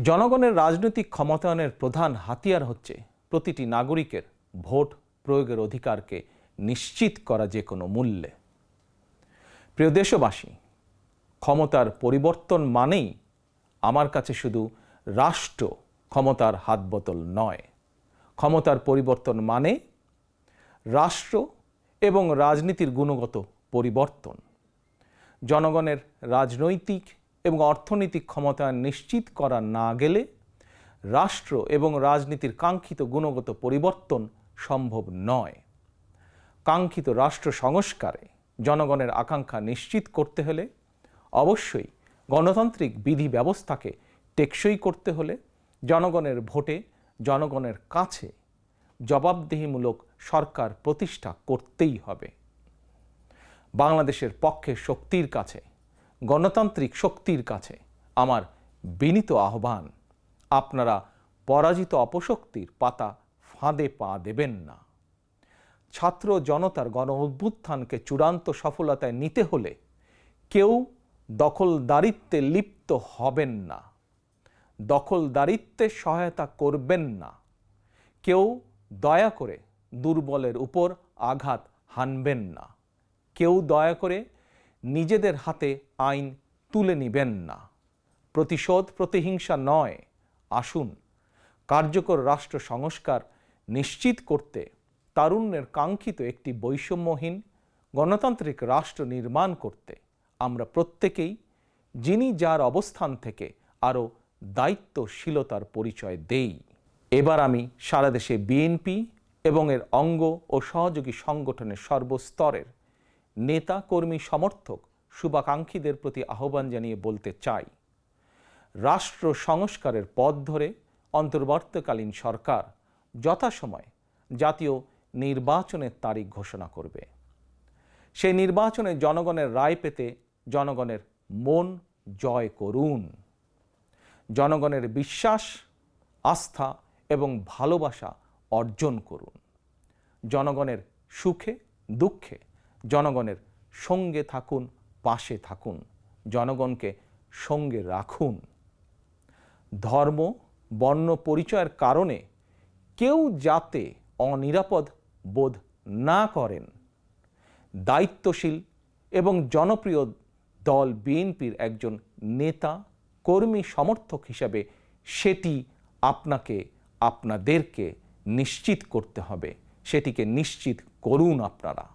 জনগণের রাজনৈতিক ক্ষমতায়নের প্রধান হাতিয়ার হচ্ছে প্রতিটি নাগরিকের ভোট প্রয়োগের অধিকারকে নিশ্চিত করা যে কোনো মূল্যে। প্রিয় দেশবাসী, ক্ষমতার পরিবর্তন মানেই আমার কাছে শুধু রাষ্ট্র ক্ষমতার হাতবোতল নয়। ক্ষমতার পরিবর্তন মানে রাষ্ট্র এবং রাজনীতির গুণগত পরিবর্তন। জনগণের রাজনৈতিক এবং অর্থনৈতিক ক্ষমতায়ন নিশ্চিত করা না গেলে রাষ্ট্র এবং রাজনীতির কাঙ্ক্ষিত গুণগত পরিবর্তন সম্ভব নয়। কাঙ্ক্ষিত রাষ্ট্র সংস্কারে জনগণের আকাঙ্ক্ষা নিশ্চিত করতে হলে অবশ্যই গণতান্ত্রিক বিধি ব্যবস্থাকে টেকসই করতে হলে জনগণের ভোটে জনগণের কাছে জবাবদিহিমূলক সরকার প্রতিষ্ঠা করতেই হবে। বাংলাদেশের পক্ষের শক্তির কাছে, গণতান্ত্রিক শক্তির কাছে আমার বিনীত আহ্বান, আপনারা পরাজিত অপশক্তির পাতা ফাঁদে পা দেবেন না। ছাত্র জনতার গণ অভ্যুত্থানকে চূড়ান্ত সফলতায় নিতে হলে কেউ দখলদারিত্বে লিপ্ত হবেন না, দখলদারিত্বে সহায়তা করবেন না, কেউ দয়া করে দুর্বলের উপর আঘাত হানবেন না, কেউ দয়া করে নিজেদের হাতে আইন তুলে নেবেন না। প্রতিশোধ প্রতিহিংসা নয়। আসুন কার্যকর রাষ্ট্র সংস্কার নিশ্চিত করতে তারুণ্যের কাঙ্ক্ষিত একটি বৈষম্যহীন গণতান্ত্রিক রাষ্ট্র নির্মাণ করতে আমরা প্রত্যেকেই যিনি যার অবস্থান থেকে আরও দায়িত্বশীলতার পরিচয় দেই। এবার আমি সারা দেশে বিএনপি এবং এর অঙ্গ ও সহযোগী সংগঠনের সর্বস্তরের নেতা, কর্মী, সমর্থক, শুভাকাঙ্ক্ষীদের প্রতি আহ্বান জানিয়ে বলতে চাই, রাষ্ট্র সংস্কারের পথ ধরে অন্তর্বর্তীকালীন সরকার যথাসময়ে জাতীয় নির্বাচনের তারিখ ঘোষণা করবে। সেই নির্বাচনে জনগণের রায় পেতে জনগণের মন জয় করুন। জনগণের বিশ্বাস, আস্থা এবং ভালোবাসা অর্জন করুন। জনগণের সুখে দুঃখে জনগণের সঙ্গে থাকুন, পাশে থাকুন, জনগণকে সঙ্গে রাখুন। ধর্ম, বর্ণ পরিচয়ের কারণে কেউ যাতে অনিরাপদ বোধ না করেন, দায়িত্বশীল এবং জনপ্রিয় দল বিএনপির একজন নেতা, কর্মী, সমর্থক হিসাবে সেটি আপনাকে, আপনাদেরকে নিশ্চিত করতে হবে। সেটিকে নিশ্চিত করুন আপনারা।